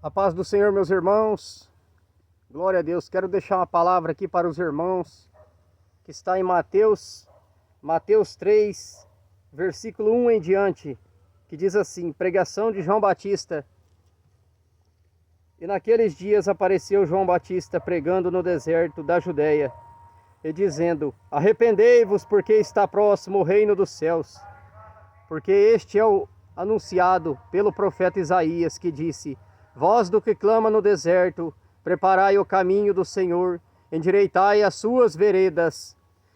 A paz do Senhor, meus irmãos. Glória a Deus. Quero deixar uma palavra aqui para os irmãos, que está em Mateus 3, versículo 1 em diante, que diz assim: pregação de João Batista. E naqueles dias apareceu João Batista pregando no deserto da Judéia, e dizendo: arrependei-vos, porque está próximo o reino dos céus. Porque este é o anunciado pelo profeta Isaías, que disse: voz do que clama no deserto, preparai o caminho do Senhor, endireitai as suas veredas.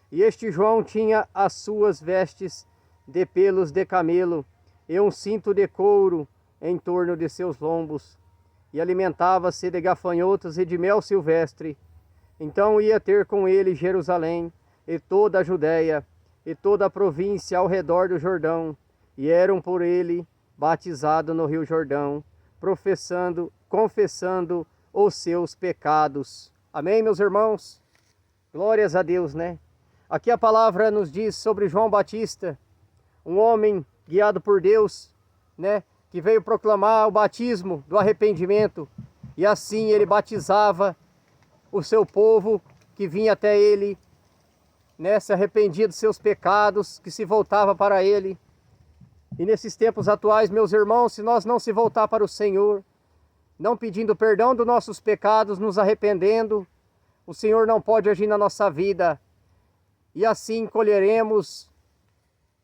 E este João tinha as suas vestes de pelos de camelo, e um cinto de couro em torno de seus lombos, e alimentava-se de gafanhotos e de mel silvestre. Então ia ter com ele Jerusalém, e toda a Judéia, e toda a província ao redor do Jordão, e eram por ele batizados no rio Jordão, confessando os seus pecados. Amém, meus irmãos? Glórias a Deus, né? Aqui a palavra nos diz sobre João Batista, um homem guiado por Deus, né? Que veio proclamar o batismo do arrependimento, e assim ele batizava o seu povo que vinha até ele, né? Se arrependia dos seus pecados, que se voltava para ele. E nesses tempos atuais, meus irmãos, se nós não se voltar para o Senhor, não pedindo perdão dos nossos pecados, nos arrependendo, o Senhor não pode agir na nossa vida. E assim colheremos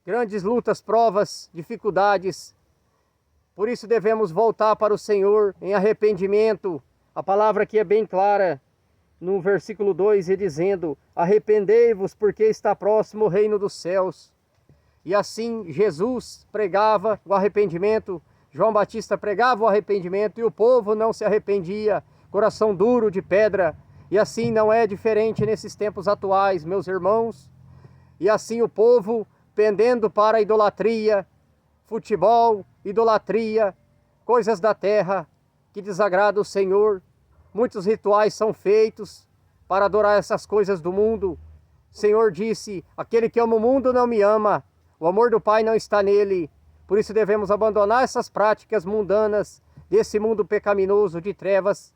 grandes lutas, provas, dificuldades. Por isso devemos voltar para o Senhor em arrependimento. A palavra aqui é bem clara, no versículo 2, dizendo: arrependei-vos, porque está próximo o reino dos céus. E assim Jesus pregava o arrependimento, João Batista pregava o arrependimento, e o povo não se arrependia, coração duro de pedra. E assim não é diferente nesses tempos atuais, meus irmãos. E assim o povo pendendo para a idolatria, futebol, idolatria, coisas da terra que desagradam o Senhor. Muitos rituais são feitos para adorar essas coisas do mundo. O Senhor disse: aquele que ama o mundo não me ama. O amor do Pai não está nele. Por isso devemos abandonar essas práticas mundanas desse mundo pecaminoso de trevas.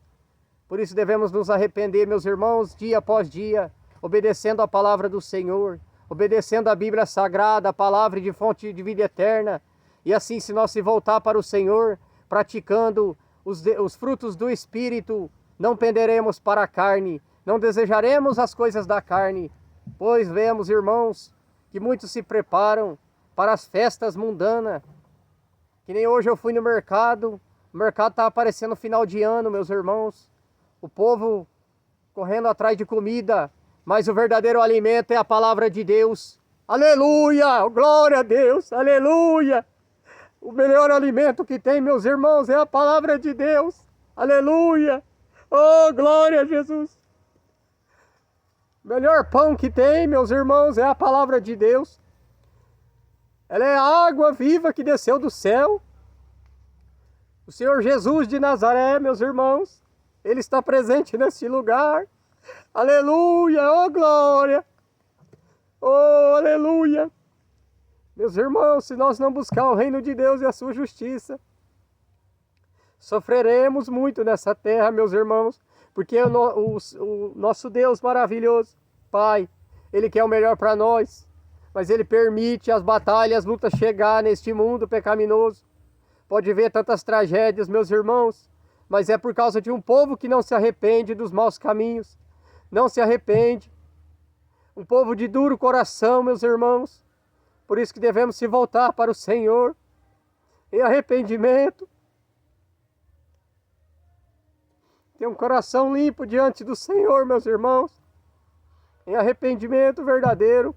Por isso devemos nos arrepender, meus irmãos, dia após dia, obedecendo a palavra do Senhor, obedecendo a Bíblia Sagrada, a palavra de fonte de vida eterna. E assim, se nós se voltar para o Senhor, praticando os frutos do Espírito, não penderemos para a carne, não desejaremos as coisas da carne. Pois vemos, irmãos, que muitos se preparam para as festas mundanas. Que nem hoje eu fui no mercado, o mercado está aparecendo final de ano, meus irmãos. O povo correndo atrás de comida, mas o verdadeiro alimento é a palavra de Deus. Aleluia! Glória a Deus! Aleluia! O melhor alimento que tem, meus irmãos, é a palavra de Deus. Aleluia! Oh, glória a Jesus! O melhor pão que tem, meus irmãos, é a palavra de Deus. Ela é a água viva que desceu do céu. O Senhor Jesus de Nazaré, meus irmãos, Ele está presente nesse lugar. Aleluia, oh glória, oh aleluia. Meus irmãos, se nós não buscar o reino de Deus e a sua justiça, sofreremos muito nessa terra, meus irmãos, porque o nosso Deus maravilhoso, Pai, Ele quer o melhor para nós, mas Ele permite as batalhas, as lutas chegar neste mundo pecaminoso. Pode ver tantas tragédias, meus irmãos, mas é por causa de um povo que não se arrepende dos maus caminhos, não se arrepende. Um povo de duro coração, meus irmãos. Por isso que devemos se voltar para o Senhor em arrependimento. Ter um coração limpo diante do Senhor, meus irmãos, em arrependimento verdadeiro.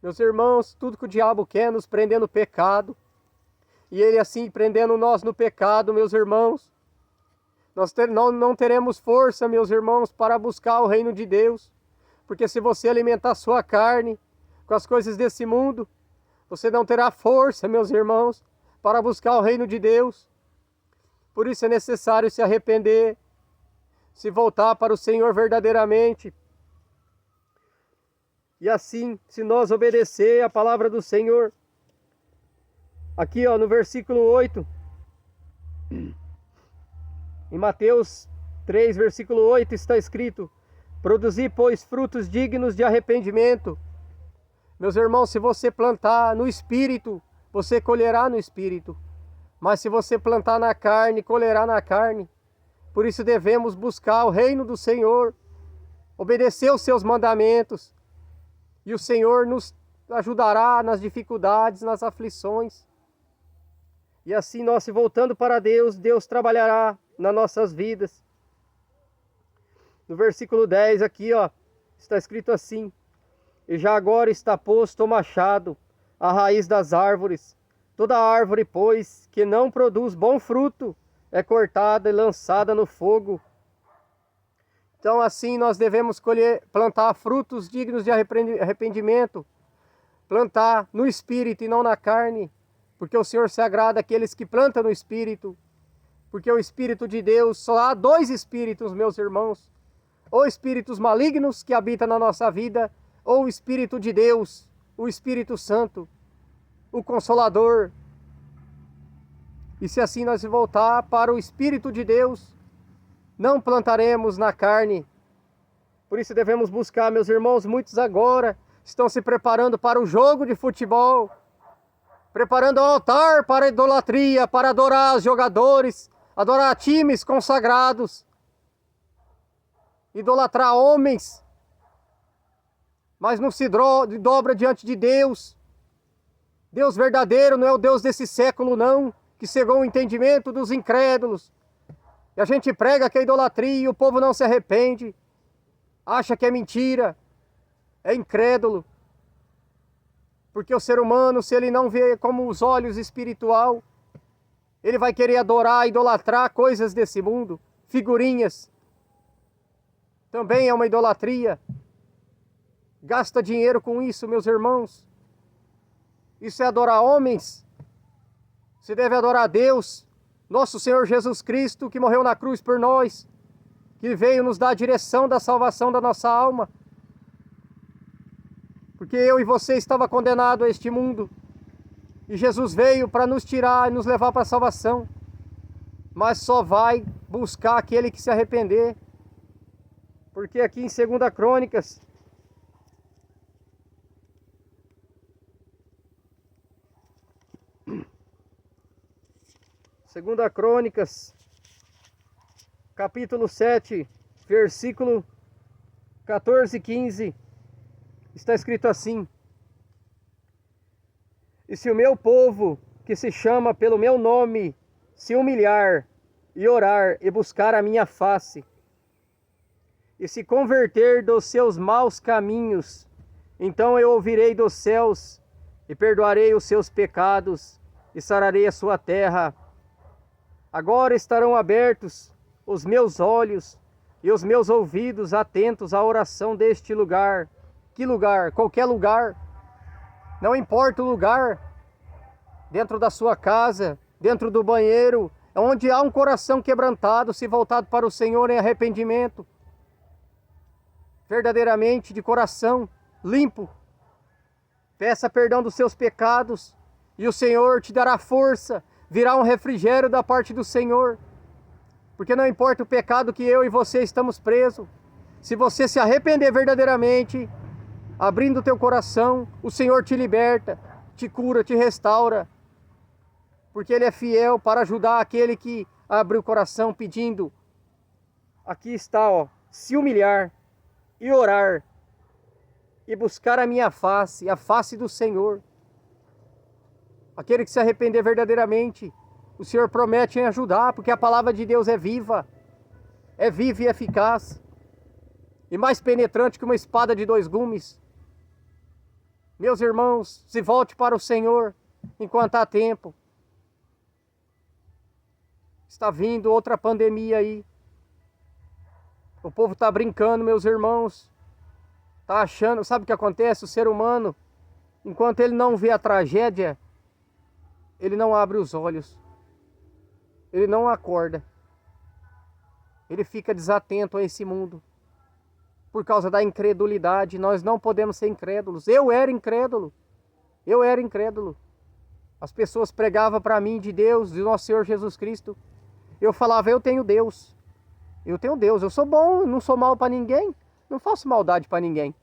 Meus irmãos, tudo que o diabo quer nos prender no pecado, e ele assim prendendo nós no pecado, meus irmãos, nós não teremos força, meus irmãos, para buscar o reino de Deus. Porque se você alimentar a sua carne com as coisas desse mundo, você não terá força, meus irmãos, para buscar o reino de Deus. Por isso é necessário se arrepender, se voltar para o Senhor verdadeiramente. E assim, se nós obedecer a palavra do Senhor, aqui ó, no versículo 8, Em Mateus 3, versículo 8 está escrito: produzi, pois, frutos dignos de arrependimento. Meus irmãos, se você plantar no Espírito, você colherá no Espírito. Mas se você plantar na carne, colherá na carne. Por isso devemos buscar o reino do Senhor, obedecer os seus mandamentos, e o Senhor nos ajudará nas dificuldades, nas aflições. E assim nós, se voltando para Deus, Deus trabalhará nas nossas vidas. No versículo 10 aqui, ó, está escrito assim: e já agora está posto o machado à raiz das árvores. Toda árvore, pois, que não produz bom fruto, é cortada e lançada no fogo. Então assim nós devemos plantar frutos dignos de arrependimento, plantar no Espírito e não na carne, porque o Senhor se agrada àqueles que plantam no Espírito, porque o Espírito de Deus, só há dois Espíritos, meus irmãos, ou espíritos malignos que habitam na nossa vida, ou o Espírito de Deus, o Espírito Santo, o Consolador. E se assim nós voltar para o Espírito de Deus, não plantaremos na carne. Por isso devemos buscar, meus irmãos, muitos agora estão se preparando para o jogo de futebol, preparando o altar para a idolatria, para adorar os jogadores, adorar times consagrados, idolatrar homens, mas não se dobra diante de Deus. Deus verdadeiro não é o Deus desse século não, que cegou o entendimento dos incrédulos. E a gente prega que é idolatria e o povo não se arrepende, acha que é mentira, é incrédulo. Porque o ser humano, se ele não vê como os olhos espiritual, ele vai querer adorar, idolatrar coisas desse mundo, figurinhas. Também é uma idolatria. Gasta dinheiro com isso, meus irmãos. Isso é adorar homens. Você deve adorar a Deus, nosso Senhor Jesus Cristo, que morreu na cruz por nós, que veio nos dar a direção da salvação da nossa alma. Porque eu e você estava condenado a este mundo, e Jesus veio para nos tirar e nos levar para a salvação. Mas só vai buscar aquele que se arrepender. Porque aqui em 2 Crônicas, capítulo 7, versículo 14 e 15, está escrito assim: e se o meu povo, que se chama pelo meu nome, se humilhar e orar e buscar a minha face, e se converter dos seus maus caminhos, então eu ouvirei dos céus e perdoarei os seus pecados e sararei a sua terra. Agora estarão abertos os meus olhos e os meus ouvidos atentos à oração deste lugar. Que lugar? Qualquer lugar. Não importa o lugar. Dentro da sua casa, dentro do banheiro, onde há um coração quebrantado, se voltado para o Senhor em arrependimento. Verdadeiramente de coração limpo. Peça perdão dos seus pecados e o Senhor te dará força. Virá um refrigério da parte do Senhor. Porque não importa o pecado que eu e você estamos presos. Se você se arrepender verdadeiramente, abrindo o teu coração, o Senhor te liberta, te cura, te restaura. Porque Ele é fiel para ajudar aquele que abre o coração pedindo. Aqui está, ó, se humilhar e orar e buscar a minha face, a face do Senhor. Aquele que se arrepender verdadeiramente, o Senhor promete em ajudar, porque a palavra de Deus é viva e eficaz, e mais penetrante que uma espada de dois gumes. Meus irmãos, se volte para o Senhor enquanto há tempo. Está vindo outra pandemia aí. O povo está brincando, meus irmãos. Está achando, sabe o que acontece? O ser humano, enquanto ele não vê a tragédia, ele não abre os olhos. Ele não acorda. Ele fica desatento a esse mundo. Por causa da incredulidade. Nós não podemos ser incrédulos. Eu era incrédulo. As pessoas pregavam para mim de Deus, de nosso Senhor Jesus Cristo. eu falava, eu tenho Deus. Eu tenho Deus, eu sou bom, não sou mal para ninguém, não faço maldade para ninguém.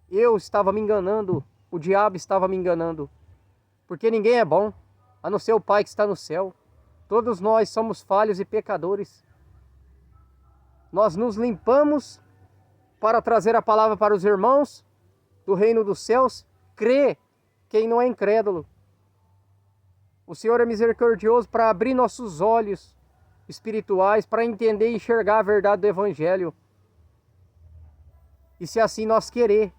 Eu estava me enganando, o diabo estava me enganando, porque ninguém é bom, a não ser o Pai que está no céu. Todos nós somos falhos e pecadores. Nós nos limpamos para trazer a palavra para os irmãos do reino dos céus. Crê quem não é incrédulo. O Senhor é misericordioso para abrir nossos olhos espirituais, para entender e enxergar a verdade do Evangelho. E se assim nós querer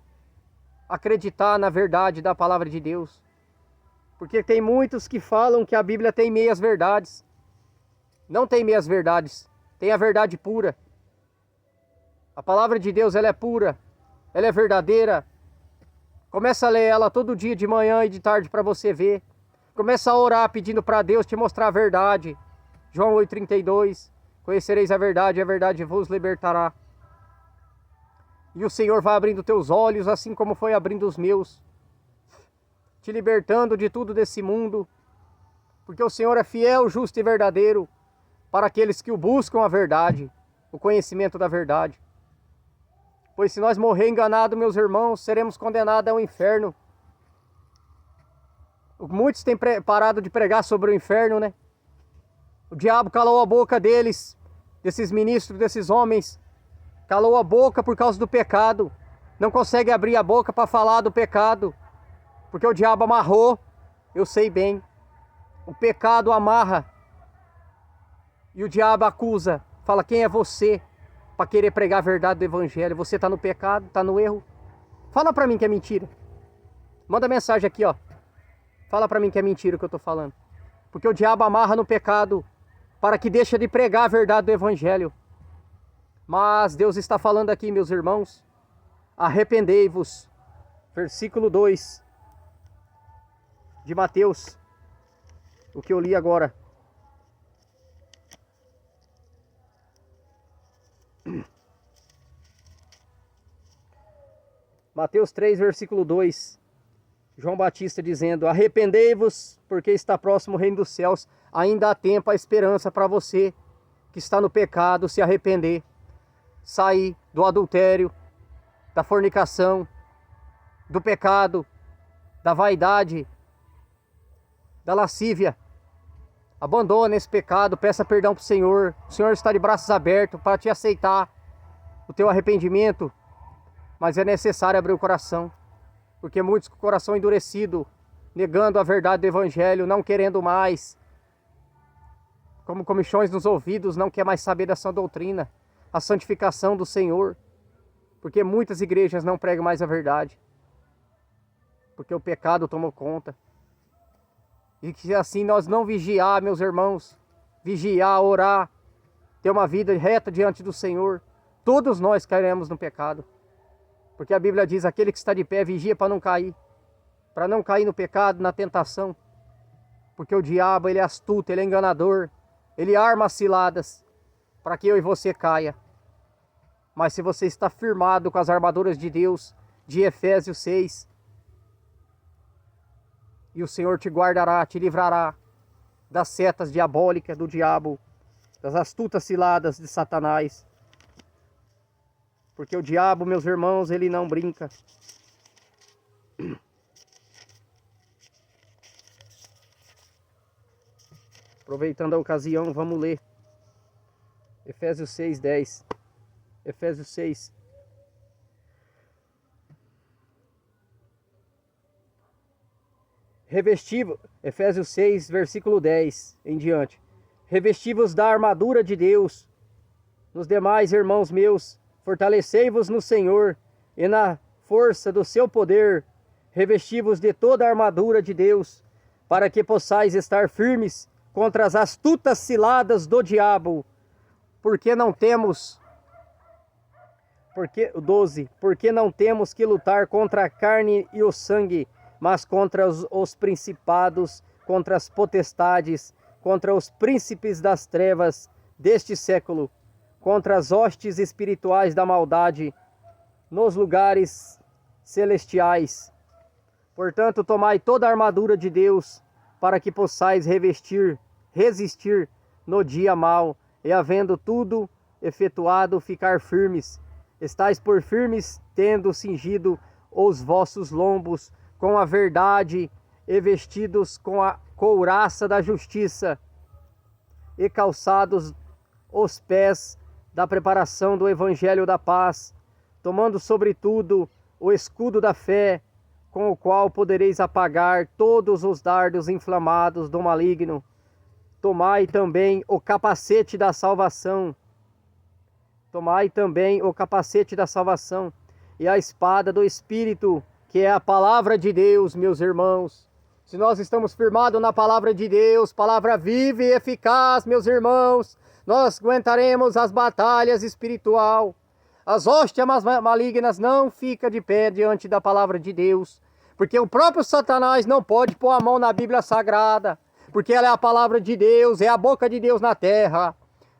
acreditar na verdade da palavra de Deus. Porque tem muitos que falam que a Bíblia tem meias verdades. Não tem meias verdades, tem a verdade pura. A palavra de Deus, ela é pura, ela é verdadeira. Começa a ler ela todo dia, de manhã e de tarde, para você ver. Começa a orar pedindo para Deus te mostrar a verdade. João 8,32, conhecereis a verdade vos libertará. E o Senhor vai abrindo teus olhos, assim como foi abrindo os meus, te libertando de tudo desse mundo, porque o Senhor é fiel, justo e verdadeiro para aqueles que o buscam a verdade, o conhecimento da verdade. Pois se nós morrer enganado, meus irmãos, seremos condenados ao inferno. Muitos têm parado de pregar sobre o inferno, né? O diabo calou a boca deles, desses ministros, desses homens, calou a boca por causa do pecado. Não consegue abrir a boca para falar do pecado, porque o diabo amarrou, eu sei bem. O pecado amarra. E o diabo acusa, fala, quem é você para querer pregar a verdade do Evangelho? Você está no pecado, está no erro. Fala para mim que é mentira. Manda mensagem aqui, ó. Fala para mim que é mentira o que eu estou falando. Porque o diabo amarra no pecado para que deixe de pregar a verdade do Evangelho. Mas Deus está falando aqui, meus irmãos, arrependei-vos. Versículo 2 de Mateus, o que eu li agora. Mateus 3, versículo 2. João Batista dizendo, arrependei-vos, porque está próximo o reino dos céus. Ainda há tempo, a esperança para você que está no pecado, se arrepender. Sair do adultério, da fornicação, do pecado, da vaidade, da lascívia. Abandone esse pecado, peça perdão para o Senhor. O Senhor está de braços abertos para te aceitar o teu arrependimento. Mas é necessário abrir o coração, porque muitos com o coração endurecido, negando a verdade do Evangelho, não querendo mais, como comichões nos ouvidos, não quer mais saber da sã doutrina, a santificação do Senhor, porque muitas igrejas não pregam mais a verdade, porque o pecado tomou conta. E que assim nós não vigiar, meus irmãos, vigiar, orar, ter uma vida reta diante do Senhor, todos nós cairemos no pecado. Porque a Bíblia diz, aquele que está de pé vigia para não cair no pecado, na tentação. Porque o diabo, ele é astuto, ele é enganador, ele arma ciladas para que eu e você caia. Mas se você está firmado com as armaduras de Deus, de Efésios 6, e o Senhor te guardará, te livrará das setas diabólicas do diabo, das astutas ciladas de Satanás. Porque o diabo, meus irmãos, ele não brinca. Aproveitando a ocasião, vamos ler Efésios 6, 10. Efésios 6. Efésios 6, versículo 10 em diante. Revesti-vos da armadura de Deus. Nos demais, irmãos meus, fortalecei-vos no Senhor e na força do seu poder. Revesti-vos de toda a armadura de Deus, para que possais estar firmes contra as astutas ciladas do diabo. Porque não temos que lutar contra a carne e o sangue, mas contra os principados, contra as potestades, contra os príncipes das trevas deste século, contra as hostes espirituais da maldade nos lugares celestiais. Portanto, tomai toda a armadura de Deus, para que possais revestir resistir no dia mau, e havendo tudo efetuado, ficar firmes. Estais por firmes, tendo cingido os vossos lombos com a verdade, e vestidos com a couraça da justiça, e calçados os pés da preparação do evangelho da paz, tomando sobretudo o escudo da fé, com o qual podereis apagar todos os dardos inflamados do maligno. Tomai também o capacete da salvação. Tomai também o capacete da salvação e a espada do Espírito, que é a palavra de Deus, meus irmãos. Se nós estamos firmados na palavra de Deus, palavra viva e eficaz, meus irmãos, nós aguentaremos as batalhas espirituais. As hóstias malignas não ficam de pé diante da palavra de Deus, porque o próprio Satanás não pode pôr a mão na Bíblia Sagrada, porque ela é a palavra de Deus, é a boca de Deus na terra.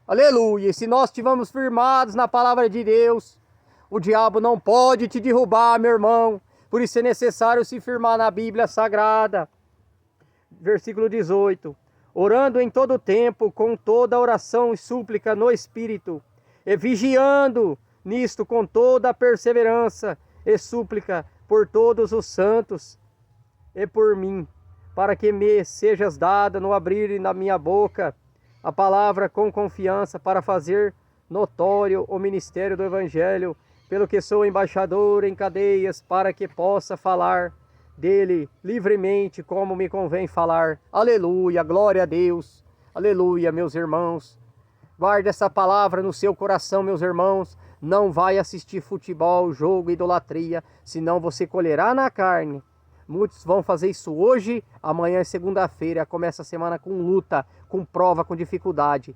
Aleluia! E se nós estivermos firmados na palavra de Deus, o diabo não pode te derrubar, meu irmão. Por isso é necessário se firmar na Bíblia Sagrada. Versículo 18. Orando em todo tempo, com toda oração e súplica no Espírito, e vigiando nisto com toda a perseverança e súplica por todos os santos e por mim, para que me sejas dada no abrir na minha boca a palavra com confiança, para fazer notório o ministério do Evangelho, pelo que sou embaixador em cadeias, para que possa falar dele livremente, como me convém falar. Aleluia, glória a Deus. Aleluia, meus irmãos. Guarde essa palavra no seu coração, meus irmãos. Não vai assistir futebol, jogo, idolatria, senão você colherá na carne. Muitos vão fazer isso hoje, amanhã é segunda-feira, começa a semana com luta, com prova, com dificuldade.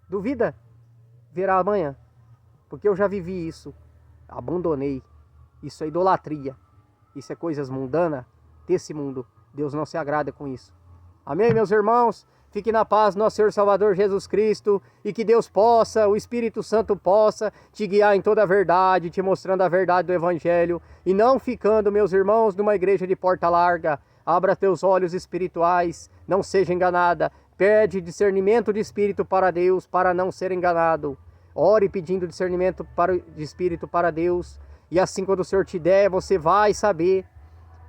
Duvida? Verá amanhã, porque eu já vivi isso, abandonei. Isso é idolatria, isso é coisas mundanas desse mundo. Deus não se agrada com isso. Amém, meus irmãos? Fique na paz, nosso Senhor Salvador Jesus Cristo, e que Deus possa, o Espírito Santo possa te guiar em toda a verdade, te mostrando a verdade do Evangelho, e não ficando, meus irmãos, numa igreja de porta larga. Abra teus olhos espirituais, não seja enganada. Pede discernimento de espírito para Deus, para não ser enganado. Ore pedindo discernimento de espírito para Deus, e assim quando o Senhor te der, você vai saber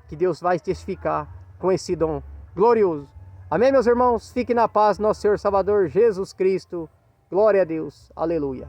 que Deus vai testificar com esse dom glorioso. Amém, meus irmãos? Fique na paz, nosso Senhor Salvador Jesus Cristo. Glória a Deus. Aleluia.